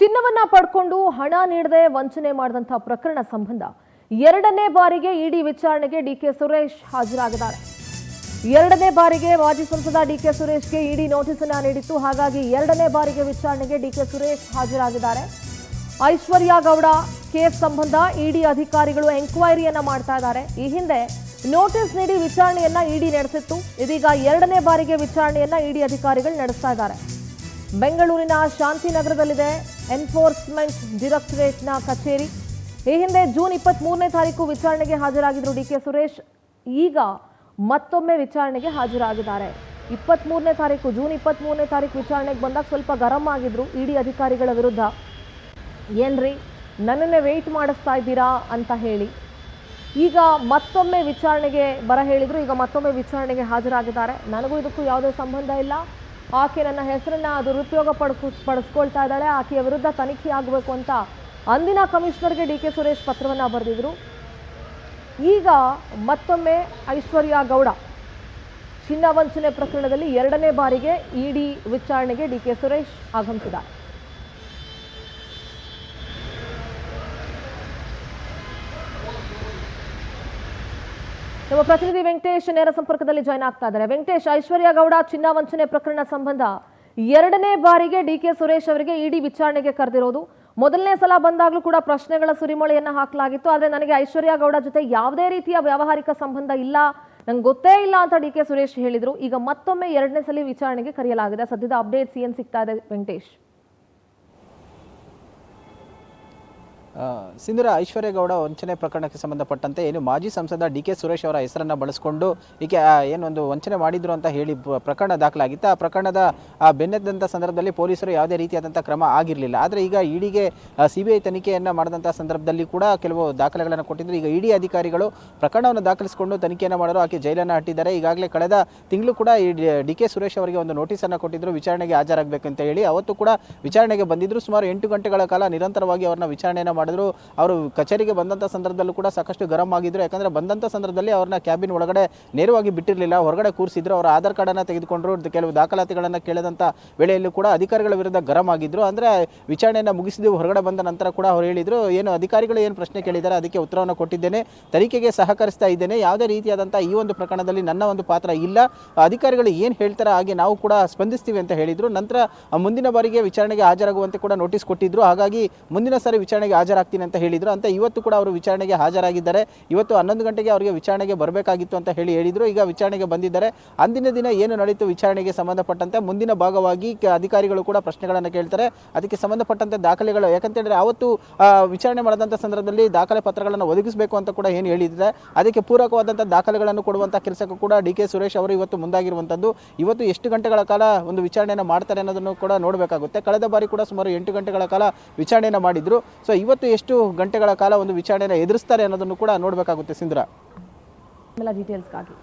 ಚಿನ್ನವನ್ನ ಪಡ್ಕೊಂಡು ಹಣ ನೀಡದೆ ವಂಚನೆ ಮಾಡಿದಂತ ಪ್ರಕರಣ ಸಂಬಂಧ ಎರಡನೇ ಬಾರಿಗೆ ಇಡಿ ವಿಚಾರಣೆಗೆ ಡಿಕೆ ಸುರೇಶ್ ಹಾಜರಾಗಿದ್ದಾರೆ. ಎರಡನೇ ಬಾರಿಗೆ ಮಾಜಿ ಸಂಸದ ಡಿಕೆ ಸುರೇಶ್ಗೆ ಇಡಿ ನೋಟಿಸ್ ಅನ್ನು ನೀಡಿತ್ತು. ಹಾಗಾಗಿ ಎರಡನೇ ಬಾರಿಗೆ ವಿಚಾರಣೆಗೆ ಡಿಕೆ ಸುರೇಶ್ ಹಾಜರಾಗಿದ್ದಾರೆ. ಐಶ್ವರ್ಯ ಗೌಡ ಕೇಸ್ ಸಂಬಂಧ ಇಡಿ ಅಧಿಕಾರಿಗಳು ಎಂಕ್ವೈರಿಯನ್ನ ಮಾಡ್ತಾ ಇದ್ದಾರೆ. ಈ ಹಿಂದೆ ನೋಟಿಸ್ ನೀಡಿ ವಿಚಾರಣೆಯನ್ನ ಇಡಿ ನಡೆಸಿತ್ತು. ಇದೀಗ ಎರಡನೇ ಬಾರಿಗೆ ವಿಚಾರಣೆಯನ್ನ ಇಡಿ ಅಧಿಕಾರಿಗಳು ನಡೆಸ್ತಾ ಇದ್ದಾರೆ. ಬೆಂಗಳೂರಿನ ಶಾಂತಿನಗರದಲ್ಲಿದೆ ಎನ್ಫೋರ್ಸ್ಮೆಂಟ್ ಡೈರೆಕ್ಟರೇಟ್ನ ಕಚೇರಿ. ಈ ಹಿಂದೆ ಜೂನ್ 23ನೇ ತಾರೀಕು ವಿಚಾರಣೆಗೆ ಹಾಜರಾಗಿದ್ರು ಡಿಕೆ ಸುರೇಶ್. ಈಗ ಮತ್ತೊಮ್ಮೆ ವಿಚಾರಣೆಗೆ ಹಾಜರಾಗಿದ್ದಾರೆ. ಜೂನ್ 23ನೇ ತಾರೀಕು ವಿಚಾರಣೆಗೆ ಬಂದಾಗ ಸ್ವಲ್ಪ ಗರಂ ಆಗಿದ್ರು ಇಡಿ ಅಧಿಕಾರಿಗಳ ವಿರುದ್ಧ. ಏನ್ರಿ ನನ್ನನ್ನೇ ವೆಯ್ಟ್ ಮಾಡಿಸ್ತಾ ಇದ್ದೀರಾ ಅಂತ ಹೇಳಿ ಈಗ ಮತ್ತೊಮ್ಮೆ ವಿಚಾರಣೆಗೆ ಬರ ಹೇಳಿದ್ರು. ಈಗ ಮತ್ತೊಮ್ಮೆ ವಿಚಾರಣೆಗೆ ಹಾಜರಾಗಿದ್ದಾರೆ. ನನಗೂ ಇದಕ್ಕೂ ಯಾವುದೇ ಸಂಬಂಧ ಇಲ್ಲ, ಆಕೆ ನನ್ನ ಹೆಸರನ್ನ ದುರುಪಯೋಗ ಪಡಿಸ್ಕೊಳ್ತಾ ಇದ್ದಾಳೆ, ಆಕೆಯ ವಿರುದ್ಧ ತನಿಖೆ ಆಗಬೇಕು ಅಂತ ಅಂದಿನ ಕಮಿಷನರ್ಗೆ ಡಿಕೆ ಸುರೇಶ್ ಪತ್ರವನ್ನು ಬರೆದಿದ್ರು. ಈಗ ಮತ್ತೊಮ್ಮೆ ಐಶ್ವರ್ಯ ಗೌಡ ಚಿನ್ನ ವಂಚನೆ ಪ್ರಕರಣದಲ್ಲಿ ಎರಡನೇ ಬಾರಿಗೆ ಇಡಿ ವಿಚಾರಣೆಗೆ ಡಿಕೆ ಸುರೇಶ್ ಆಗಮಿಸಿದ್ದಾರೆ. ನಮ್ಮ ಪ್ರತಿನಿಧಿ ವೆಂಕಟೇಶ್ ನೇರ ಸಂಪರ್ಕದಲ್ಲಿ ಜಾಯ್ನ್ ಆಗ್ತಾ ಇದ್ದಾರೆ. ವೆಂಕಟೇಶ್, ಐಶ್ವರ್ಯ ಗೌಡ ಚಿನ್ನ ವಂಚನೆ ಪ್ರಕರಣ ಸಂಬಂಧ ಎರಡನೇ ಬಾರಿಗೆ ಡಿಕೆ ಸುರೇಶ್ ಅವರಿಗೆ ಇಡಿ ವಿಚಾರಣೆಗೆ ಕರೆದಿರೋದು. ಮೊದಲನೇ ಸಲ ಬಂದಾಗಲೂ ಕೂಡ ಪ್ರಶ್ನೆಗಳ ಸುರಿಮಳೆಯನ್ನ ಹಾಕಲಾಗಿತ್ತು. ಆದರೆ ನನಗೆ ಐಶ್ವರ್ಯ ಗೌಡ ಜೊತೆ ಯಾವುದೇ ರೀತಿಯ ವ್ಯಾವಹಾರಿಕ ಸಂಬಂಧ ಇಲ್ಲ, ನಂಗೆ ಗೊತ್ತೇ ಇಲ್ಲ ಅಂತ ಡಿಕೆ ಸುರೇಶ್ ಹೇಳಿದ್ರು. ಈಗ ಮತ್ತೊಮ್ಮೆ ಎರಡನೇ ಸಲ ವಿಚಾರಣೆಗೆ ಕರೆಯಲಾಗಿದೆ. ಸದ್ಯದ ಅಪ್ಡೇಟ್ಸ್ ಏನ್ ಸಿಗ್ತಾ ಇದೆ ವೆಂಕಟೇಶ್? ಸಿಂಧೂರ, ಐಶ್ವರ್ಯ ಗೌಡ ವಂಚನೆ ಪ್ರಕರಣಕ್ಕೆ ಸಂಬಂಧಪಟ್ಟಂತೆ ಏನು ಮಾಜಿ ಸಂಸದ ಡಿಕೆ ಸುರೇಶ್ ಅವರ ಹೆಸರನ್ನು ಬಳಸಿಕೊಂಡು ಈಗ ಏನೊಂದು ವಂಚನೆ ಮಾಡಿದ್ರು ಅಂತ ಹೇಳಿ ಪ್ರಕರಣ ದಾಖಲಾಗಿತ್ತು. ಆ ಪ್ರಕರಣದ ಬೆನ್ನದಂಥ ಸಂದರ್ಭದಲ್ಲಿ ಪೊಲೀಸರು ಯಾವುದೇ ರೀತಿಯಾದಂಥ ಕ್ರಮ ಆಗಿರಲಿಲ್ಲ. ಆದರೆ ಈಗ ಇಡಿಗೆ CBI ತನಿಖೆಯನ್ನು ಮಾಡಿದಂಥ ಸಂದರ್ಭದಲ್ಲಿ ಕೂಡ ಕೆಲವು ದಾಖಲೆಗಳನ್ನು ಕೊಟ್ಟಿದ್ರು. ಈಗ ಇಡಿ ಅಧಿಕಾರಿಗಳು ಪ್ರಕರಣವನ್ನು ದಾಖಲಿಸಿಕೊಂಡು ತನಿಖೆಯನ್ನು ಮಾಡಲು ಆಕೆ ಜೈಲನ್ನು ಹಟ್ಟಿದ್ದಾರೆ. ಈಗಾಗಲೇ ಕಳೆದ ತಿಂಗಳು ಕೂಡ ಡಿಕೆ ಸುರೇಶ್ ಅವರಿಗೆ ಒಂದು ನೋಟಿಸನ್ನು ಕೊಟ್ಟಿದ್ರು, ವಿಚಾರಣೆಗೆ ಹಾಜರಾಗಬೇಕಂತ ಹೇಳಿ. ಅವತ್ತು ಕೂಡ ವಿಚಾರಣೆಗೆ ಬಂದಿದ್ರು. ಸುಮಾರು 8 ಗಂಟೆಗಳ ಕಾಲ ನಿರಂತರವಾಗಿ ಅವ್ರನ್ನ ವಿಚಾರಣೆಯನ್ನು ಮಾಡಿದ್ರು. ಅವರು ಕಚೇರಿಗೆ ಬಂದಂಥ ಸಂದರ್ಭದಲ್ಲೂ ಕೂಡ ಸಾಕಷ್ಟು ಗರಂ ಆಗಿದ್ರು. ಯಾಕಂದರೆ ಬಂದಂಥ ಸಂದರ್ಭದಲ್ಲಿ ಅವ್ರನ್ನ ಕ್ಯಾಬಿನ್ ಒಳಗಡೆ ನೇರವಾಗಿ ಬಿಟ್ಟಿರಲಿಲ್ಲ, ಹೊರಗಡೆ ಕೂರಿಸಿದ್ರು. ಅವರ ಆಧಾರ್ ಕಾರ್ಡನ್ನು ತೆಗೆದುಕೊಂಡ್ರು. ಕೆಲವು ದಾಖಲಾತಿಗಳನ್ನು ಕೇಳಿದಂಥ ವೇಳೆಯಲ್ಲೂ ಕೂಡ ಅಧಿಕಾರಿಗಳ ವಿರುದ್ಧ ಗರಂ ಆಗಿದ್ರು. ಅಂದರೆ ವಿಚಾರಣೆಯನ್ನು ಮುಗಿಸಿದ್ದು ಹೊರಗಡೆ ಬಂದ ನಂತರ ಕೂಡ ಅವರು ಹೇಳಿದರು, ಏನು ಅಧಿಕಾರಿಗಳು ಏನು ಪ್ರಶ್ನೆ ಕೇಳಿದ್ದಾರೆ ಅದಕ್ಕೆ ಉತ್ತರವನ್ನು ಕೊಟ್ಟಿದ್ದೇನೆ, ತನಿಖೆಗೆ ಸಹಕರಿಸ್ತಾ ಇದ್ದೇನೆ, ಯಾವುದೇ ರೀತಿಯಾದಂಥ ಈ ಒಂದು ಪ್ರಕರಣದಲ್ಲಿ ನನ್ನ ಒಂದು ಪಾತ್ರ ಇಲ್ಲ, ಅಧಿಕಾರಿಗಳು ಏನು ಹೇಳ್ತಾರೆ ಹಾಗೆ ನಾವು ಕೂಡ ಸ್ಪಂದಿಸ್ತೀವಿ ಅಂತ ಹೇಳಿದರು. ನಂತರ ಮುಂದಿನ ಬಾರಿಗೆ ವಿಚಾರಣೆಗೆ ಹಾಜರಾಗುವಂತೆ ಕೂಡ ನೋಟಿಸ್ ಕೊಟ್ಟಿದ್ರು. ಹಾಗಾಗಿ ಮುಂದಿನ ಸಾರಿ ವಿಚಾರಣೆಗೆ ಹಾಜರಾಗ್ತೀನಿ ಅಂತ ಹೇಳಿದ್ರು. ಅಂತ ಇವತ್ತು ಕೂಡ ಅವರು ವಿಚಾರಣೆಗೆ ಹಾಜರಾಗಿದ್ದಾರೆ. ಇವತ್ತು 11 ಗಂಟೆಗೆ ಅವರಿಗೆ ವಿಚಾರಣೆಗೆ ಬರಬೇಕಾಗಿತ್ತು ಅಂತ ಹೇಳಿದ್ರು. ಈಗ ವಿಚಾರಣೆಗೆ ಬಂದಿದ್ದಾರೆ. ಅಂದಿನ ದಿನ ಏನು ನಡೀತು ವಿಚಾರಣೆಗೆ ಸಂಬಂಧಪಟ್ಟಂತೆ ಮುಂದಿನ ಭಾಗವಾಗಿ ಅಧಿಕಾರಿಗಳು ಕೂಡ ಪ್ರಶ್ನೆಗಳನ್ನು ಕೇಳ್ತಾರೆ. ಅದಕ್ಕೆ ಸಂಬಂಧಪಟ್ಟಂತೆ ದಾಖಲೆಗಳು, ಯಾಕಂತೇಳಿದ್ರೆ ಅವತ್ತು ವಿಚಾರಣೆ ಮಾಡಿದಂಥ ಸಂದರ್ಭದಲ್ಲಿ ದಾಖಲೆ ಪತ್ರಗಳನ್ನು ಒದಗಿಸಬೇಕು ಅಂತ ಕೂಡ ಏನು ಹೇಳಿದ್ದಾರೆ, ಅದಕ್ಕೆ ಪೂರಕವಾದಂಥ ದಾಖಲೆಗಳನ್ನು ಕೊಡುವಂಥ ಕೆಲಸಕ್ಕೂ ಕೂಡ ಡಿಕೆ ಸುರೇಶ್ ಅವರು ಇವತ್ತು ಮುಂದಾಗಿರುವಂಥದ್ದು. ಇವತ್ತು ಎಷ್ಟು ಗಂಟೆಗಳ ಕಾಲ ಒಂದು ವಿಚಾರಣೆಯನ್ನು ಮಾಡ್ತಾರೆ ಅನ್ನೋದನ್ನು ಕೂಡ ನೋಡಬೇಕಾಗುತ್ತೆ. ಕಳೆದ ಬಾರಿ ಕೂಡ ಸುಮಾರು 8 ಗಂಟೆಗಳ ಕಾಲ ವಿಚಾರಣೆಯನ್ನು ಮಾಡಿದ್ರು. ಸೊ ಇವತ್ತು ಎಷ್ಟು ಗಂಟೆಗಳ ಕಾಲ ಒಂದು ವಿಚಾರಣೆಯನ್ನು ಎದುರಿಸ್ತಾರೆ ಅನ್ನೋದನ್ನು ಕೂಡ ನೋಡಬೇಕಾಗುತ್ತೆ. ಸಿಂಧೂರ, ಡೀಟೇಲ್ಸ್ಗಾಗಿ